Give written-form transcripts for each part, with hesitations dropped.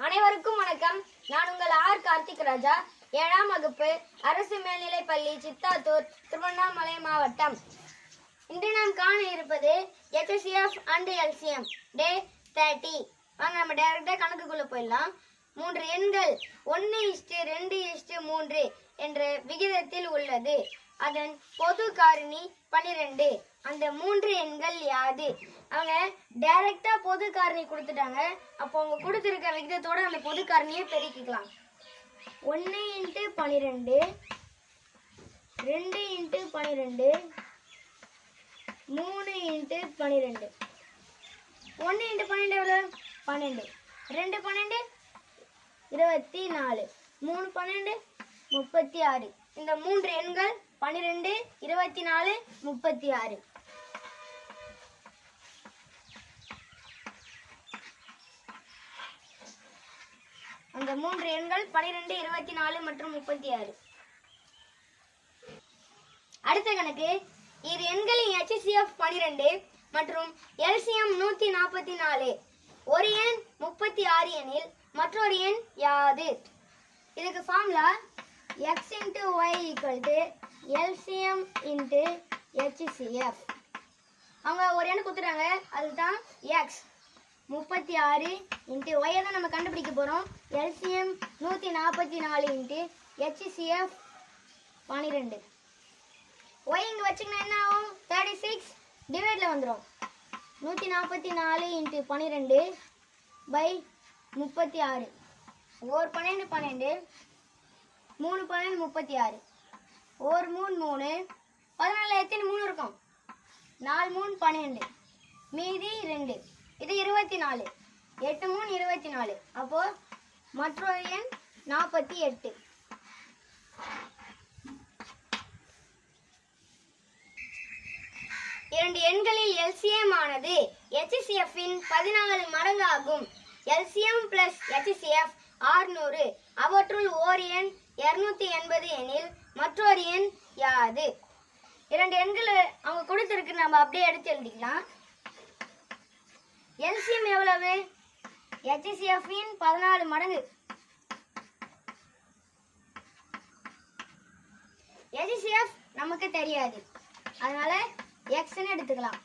அனைவருக்கும் வணக்கம். நான் உங்கள் ஆர் கார்த்திக் ராஜா, 7ஆம் வகுப்பு அரசு மேல்நிலைப்பள்ளி சித்தாத்தூர், திருவண்ணாமலை மாவட்டம். இன்று நாம் காண இருப்பது HCF and LCM டே 30. வாங்க நம்ம டைரக்டா கணக்குக்குள்ள போயிடலாம். 3 எண்கள் 1:2:3 என்ற விகிதத்தில் உள்ளது. அதன் பொது காரணி 12. அந்த 3 எண்கள் யாது? அவங்க டைரக்டா பொது காரணி கொடுத்துட்டாங்க. அப்போ அவங்க கொடுத்துருக்க விகிதத்தோட அந்த பொது காரணியை பெருக்கிக்கலாம். 1 × 12, 2 × 12, 3 × 12. 1 × 12 எவ்வளோ? 12. 2 12 24, 3 12 36. இந்த 3 எண்கள் 12, 24, 36. அந்த 3 எண்கள் 12, 24 மற்றும் 36. அடுத்த கணக்கு. இரு எண்களின் HCF 12 மற்றும் LCM 144. ஒரு எண் 36 எனில் மற்றொரு எண் யாது? இதுக்கு formula x × y = LCM × HCF. அவங்க ஒரு எண் கொடுத்துட்டாங்க, அதுதான் x. 36 × y தான் நம்ம கண்டுபிடிக்க போகிறோம். LCM 144 × HCF 12. y இங்கே வச்சிங்கன்னா என்ன ஆகும்? 36 டிவைடில் வந்துடும். 144 × 12 / 36. 1 12 12, 3 12 36, 1 3 3, 14 எத்தனை 3 இருக்கும்? 4 3 12, மீதி 2. இது 24. 8 3 24. அப்போ மற்றொரு எண் 48. இரண்டு எண்களில் LCM ஆனது HCF இன் 14 மடங்கு ஆகும். LCM + HCF 600. அவற்றுள் ஓர் எண் 280 எனில் மற்றொரு எண் யாது? இரண்டு எண்கள் அவங்க கொடுத்துருக்கு, நம்ம அப்படியே எடுத்து எழுதிக்கலாம். LCM எவ்வளவு? HCF இன் 14 மடங்கு. HCF நமக்கு தெரியாது, அதனால x ன்னு எடுத்துக்கலாம்.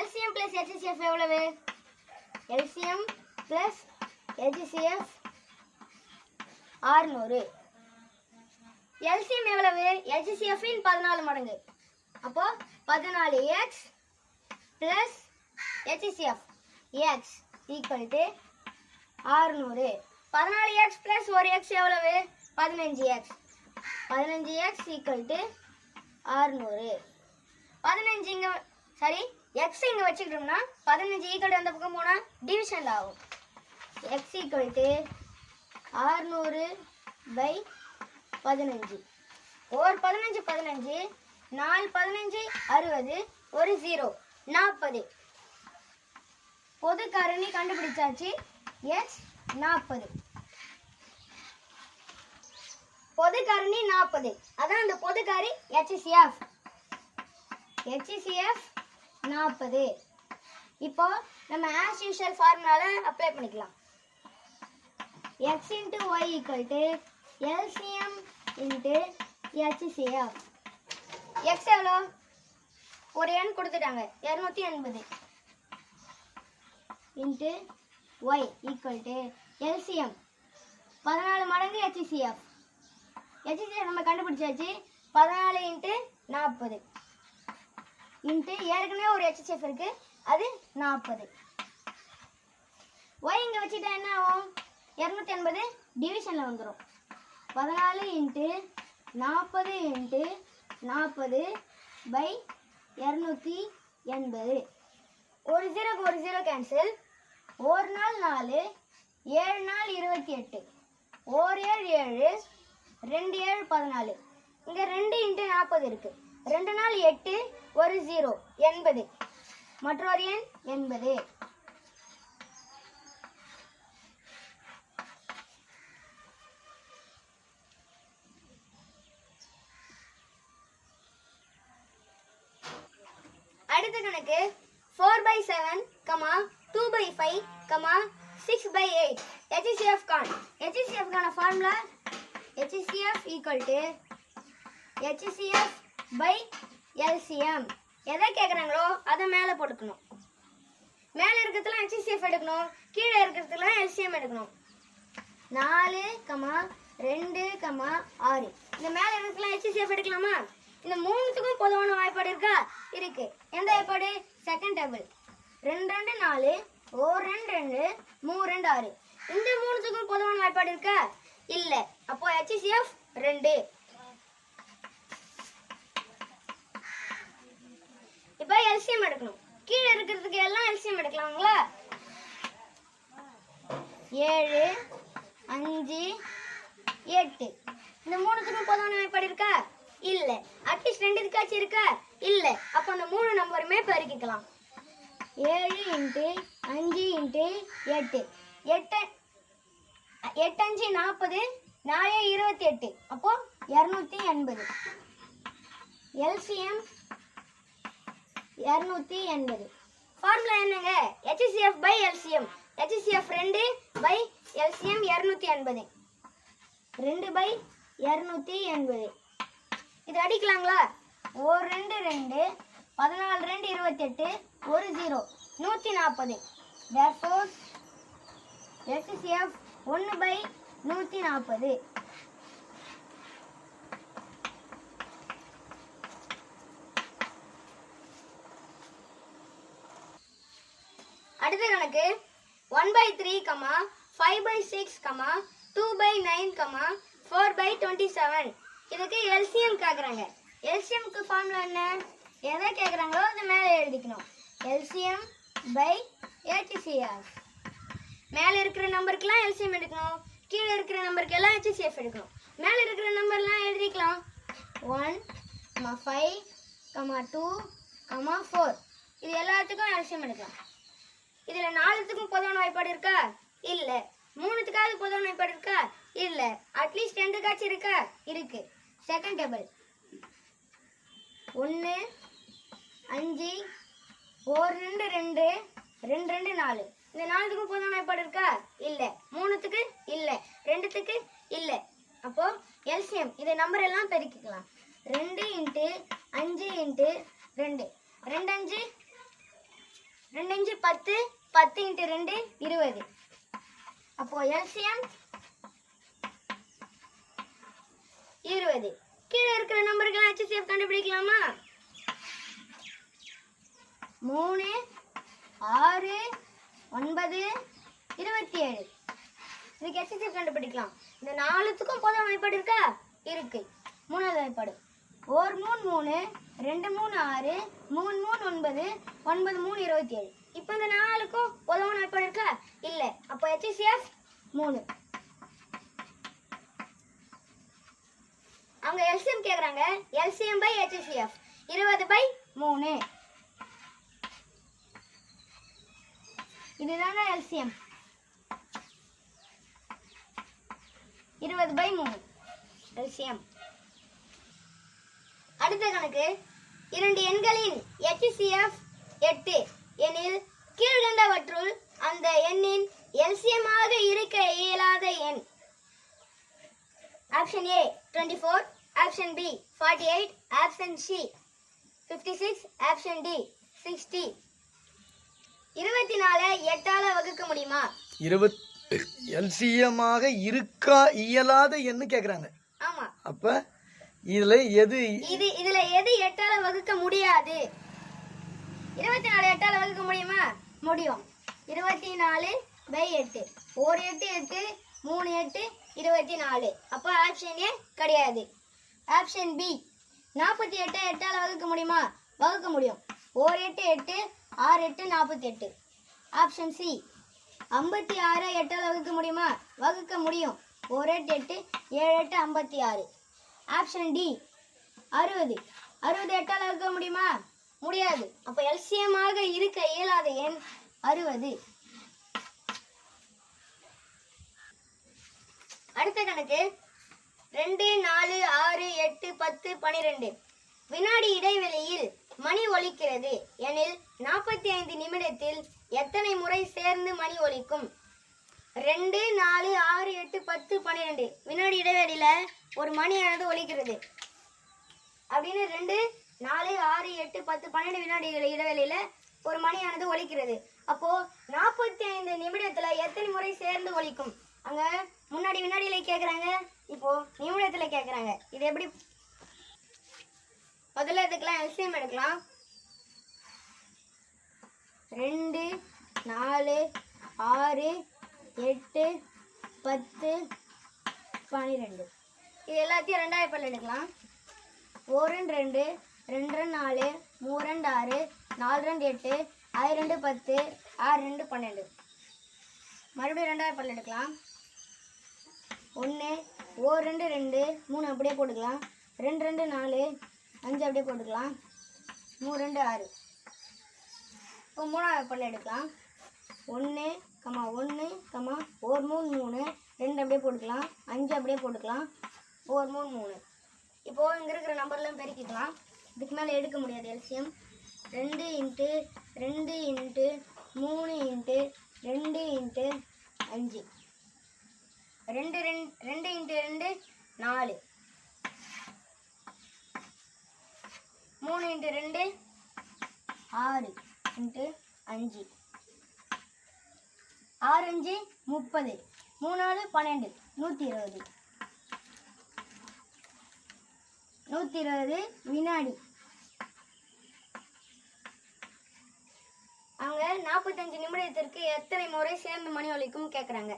LCM + HCF எவ்வளவு? LCM + HCF 600. LCM எவ்வளவு? HCF இன் 14 மடங்கு. அப்போ 14x plus HCF x = 600. 14x plus 1x எவ்வளவு? 15x. 15x = 600. 15 இங்க சரி, x இங்க வச்சுக்கிட்டோம்னா 15 ஈக்குவல் அந்த பக்கம் போனா டிவிஷன் ஆகும். x = 600/15. ஒரு 15 15, 4 15 60, ஒரு 0 40. பொது காரணி கண்டுபிடிச்சாச்சு. x 40. பொது காரணி 40. அதான் அந்த பொது காரணி HCF. HCF 40. இப்போ நம்ம as usual ஃபார்முலால அப்ளை பண்ணிக்கலாம். x × y = LCM × HCF. x எவ்வளோ? ஒரு எண் கொடுத்துட்டாங்க, 280. × y = LCM 14 மடங்கு HCF. HCF நம்ம கண்டுபிடிச்சாச்சு. 14 × 40. ஏற்கனவே ஒரு HCF இருக்கு, அது 40. y இங்க வச்சுட்டா என்ன ஆகும்? 280 டிவிஷன்ல வந்துடும். 14 × 40 × 40/280. ஒரு 0க்கு ஒரு 0 கேன்சல். 1 நாள் 4, 7 நாள் 28, 1 7 7, 2 7 14. இங்க 2 × 40 இருக்கு. 2 நாள் 8, ஒரு 0 80. மற்றொரு எண் 80. அடுத்த கணக்கு. 4/7, 2/5, 6/8. HCF கான். HCF கான formula HCF equal to HCF by LCM. எதை கேட்குறாங்களோ அதை மேலே போட்டுக்கணும். மேலே இருக்கிறதுலாம் HCF எடுக்கணும், கீழே இருக்கிறதுலாம் LCM எடுக்கணும். 4, 2, 6. இந்த மேலே இருக்கிறதுலாம் HCF எடுக்கலாமா? இந்த மூணுத்துக்கும் பொதுவான வாய்ப்பாடு இருக்கா? இருக்கு. எந்த வாய்ப்பாடு? Second table. 2 2 4, 1 2 2, 3 2 6. இந்த மூணுத்துக்கும் பொதுவான வாய்ப்பாடு இருக்கா? இல்ல. அப்போ HCF 2. இப்போ LCM எடுக்கணும். கீழே இருக்கிறதுக்கு எல்லாம் LCM எடுக்கலாங்களா? 7 5 8. இந்த மூணுத்துக்கும் பொதுவான வாய்ப்பாடு இருக்கா? இல்ல. அட்லீஸ்ட் 2 இதுக்காச்சும் இருக்கா? இல்ல. அப்போ அந்த 3 நம்பருமே பெருக்கிக்கலாம். 7 × 5 × 8. 8 5 40, 4 28. அப்போ 280. LCM 280. ஃபார்முலா என்னங்க? HCF by LCM. HCF 2 by LCM 280. 2/280. இது அடிக்கலாங்களா? 1 2 2, 14 2 28, 1 0, 140. Therefore HCF 1/140. அடுத்த கணக்கு 1/3, 5/6, 2/9, 4/27. இதுக்கு LCM கேக்குறாங்க. LCMக்கு ஃபார்முலா என்ன? எதை கேக்குறாங்களோ அது மேலே எழுதிக்கணும். LCM by HCF. மேலே இருக்கிற நம்பருக்குலாம் LCM எடுக்கணும், கீழே இருக்கிற நம்பருக்கு எல்லாம் HCF எடுக்கணும். மேலே இருக்கிற நம்பர்லாம் எழுதிக்கலாம். 1, 5, 2, 4. இது எல்லாத்துக்கும் LCM எடுக்கலாம். இதுல 4த்துக்கும் பொதுவான வாய்ப்பாடு இருக்கா? இல்ல. 3த்துக்காவது பொதுவான வாய்ப்பாடு இருக்கா? இல்ல. அட்லீஸ்ட் 2க்காச்சும் இருக்கா? இருக்கு. Second table. 1 5, 1 2 2, 2 2 4. இந்த 4த்துக்கும் பொதுவான வாய்ப்பாடு இருக்கா? இல்ல. 3த்துக்கு இல்ல. 2த்துக்கு இல்ல. அப்போ LCM இந்த நம்பர் எல்லாம் பெருக்கிக்கலாம். 2 × 5 × 2. 2 5 10, 10 × 2 20. அப்போ LCM 20. கீழே இருக்கிற நம்பருக்கெல்லாம் HCF கண்டுபிடிக்கலாமா? 3 6 9 27. இதுக்கு HCF கண்டுபிடிக்கலாம். இந்த 4த்துக்கும் பொதுவான வாய்ப்பாடு இருக்கா? இருக்கு. 3வது வாய்ப்பாடு. 1 3 3, 2 3 6, 3 3 9, 9 3 27. இப்போ இந்த 4க்கும் பொதுவான வாய்ப்பாடு இருக்கா? இல்ல. அப்போ HCF 3. அவங்க LCM கேக்குறாங்க. LCM by HCF 20/3. இதுதாங்க LCM. 20/3 LCM. அடுத்த கணக்கு 2 எண்களின் HCF 8 எனில் கீழ்கண்டவற்றுள் அந்த எண்ணின் LCM ஆக இருக்க இயலாத எண். Option A 24, option B 48, option C 56, option D 60. 24 8ஆல வகுக்க முடியுமா? LCM ஆக இருக்கா இயலாத எண்ணு கேக்குறாங்க. ஆமா. அப்ப இதுல எது 8ஆல வகுக்க முடியாது? 24 8ஆல வகுக்க முடியுமா? முடியும். 24/8. 1 8 8, 3 8 24. அப்ப ஆப்ஷன் A கிடையாது. ஆப்ஷன் B 48 8ஆல வகுக்க முடியுமா? வகுக்க முடியும். 1 8 8, 6 8 48. ஆப்ஷன் C 56 8ஆல வகுக்க முடியுமா? வகுக்க முடியும். 1 8 8, 7 8 56. ஆப்ஷன் D 60 8ஆல வகுக்க முடியுமா? முடியாது. அப்ப LCM ஆக இருக்க இயலாத எண் 60. அடுத்த கணக்கு 2 4 6 8 10 12. வினாடி இடைவெளியில் மணி ஒலிக்கிறது எனில் 45 நிமிடத்தில் எத்தனை முறை சேர்ந்து மணி ஒலிக்கும்? 2, 4, 6, 8, 10, 12 வினாடி இடைவெளியில ஒரு மணியானது ஒலிக்கிறது அப்படின்னு 2, 4, 6, 8, 10, 12 வினாடிகள் இடைவெளியில ஒரு மணியானது ஒலிக்கிறது. அப்போ 45 நிமிடத்துல எத்தனை முறை சேர்ந்து ஒலிக்கும்? அங்க முன்னாடி வினாடியில கேக்குறாங்க, இப்போ நிமிடத்துல கேக்குறாங்க. இது எப்படி? முதல்ல இதுக்கெல்லாம் எல்சிஎம் எடுக்கலாம். 2, 4, 6, 8, 10, 12 இது எல்லாத்தையும் 2 பல்ல எடுக்கலாம். 1 2 2 4 3 6 4 8 6 10 6 12 மறுபடியும் 2 பல்ல எடுக்கலாம். 1 1 2 2 3 அப்படியே போட்டுக்கலாம். 2 2 4 5 அப்படியே போட்டுக்கலாம். 3 2 6 இப்போ 3 பல்ல எடுக்கலாம். 1 1 1 3 3 2 அப்படியே போட்டுக்கலாம். 5 அப்படியே போட்டுக்கலாம். 1 3 3 இப்போ இங்க இருக்கிற நம்பர்லாம் பெருக்கிக்கலாம். இதுக்கு மேலே எடுக்க முடியாது LCM. 2 into 2 into 3 into 2 into 5 2 into 2 4 3 into 2 6 into 5 6 5 30 3 4 12 120 120 வினாடி. அவங்க 45 நிமிடத்திற்கு எத்தனை முறை சேர்ந்து மணி ஒலிக்கும் கேக்குறாங்க.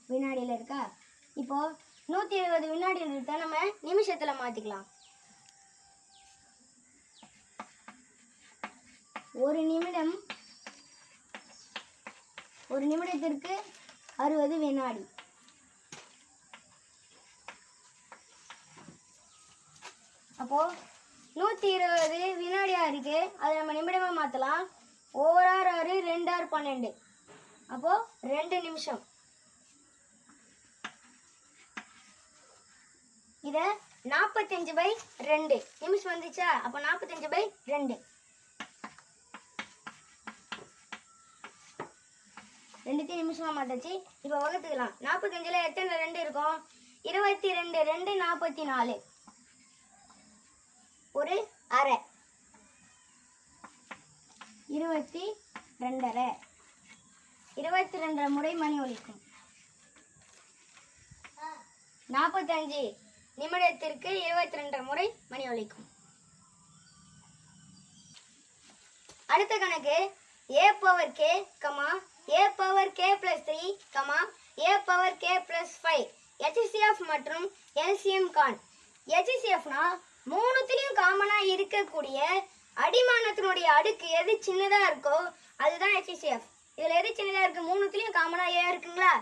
வினாடியில இருக்கா? இப்போ 120 வினாடி இருந்தா நம்ம நிமிஷத்துல மாத்திக்கலாம். ஒரு நிமிடத்திற்கு 60 வினாடி. அப்போ 120 வினாடியா இருக்கு. அதை நம்ம நிமிடமா மாத்தலாம். 1 6 6 2 6 12 அப்போ 2 நிமிஷம். இத 45/2 நிமிஷம் வந்துச்சா? அப்போ 45/2 ரெண்டுத்தையும் நிமிஷமா மாத்தாச்சு. இப்போ வகுத்துக்கலாம். 45ல எத்தனை 2 இருக்கும்? 22 2 44 ஒரு அரை 22 22 முறை மணி ஒலிக்கும். 45 நிமிடத்திற்கு 22 முறை மணி ஒலிக்கும். அடுத்த கணக்கு a power k, a power k plus 3, a power k plus 5 HCF மற்றும் LCM கான். HCFனா மூணுத்திலையும் காமனா இருக்கக்கூடிய அடிமானத்தினுடைய அடுக்கு எது சின்னதா இருக்கோ அதுதான் HCF. இதுல எது சின்னதா இருக்கு? மூணுத்திலையும் காமனா ஏ இருக்குங்களா?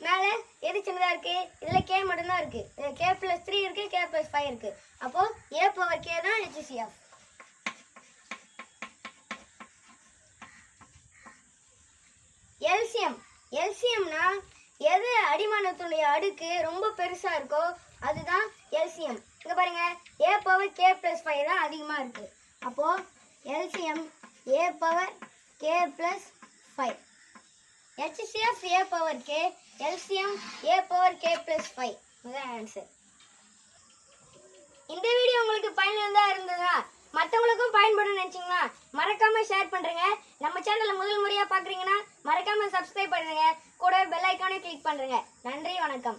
மேல எது சின்னதா இருக்கு? இதுல k மட்டும்தான் இருக்கு. இதுல k plus 3 இருக்கு, k plus 5 இருக்கு. அப்போ a power k தான் HCF. LCMனா எது அடிமானத்தினுடைய அடுக்கு ரொம்ப பெருசா இருக்கோ அதுதான் LCM. இங்க பாருங்க, a power k plus 5 தான் அதிகமா இருக்கு. அப்போ LCM a power k plus 5. HCF a power k, LCM a power k plus 5. இதுதான் ஆன்சர். இந்த வீடியோ உங்களுக்கு பயனுள்ளதா இருந்ததா? மற்றவங்களுக்கும் பயன்படும் நினைச்சீங்களா? மறக்காம ஷேர் பண்றீங்க. நம்ம சேனலை முதல் முறையா பாக்குறீங்கன்னா மறக்காம சப்ஸ்கிரைப் பண்ணுங்க. கூட பெல் ஐகானை கிளிக் பண்ணுங்க. நன்றி, வணக்கம்.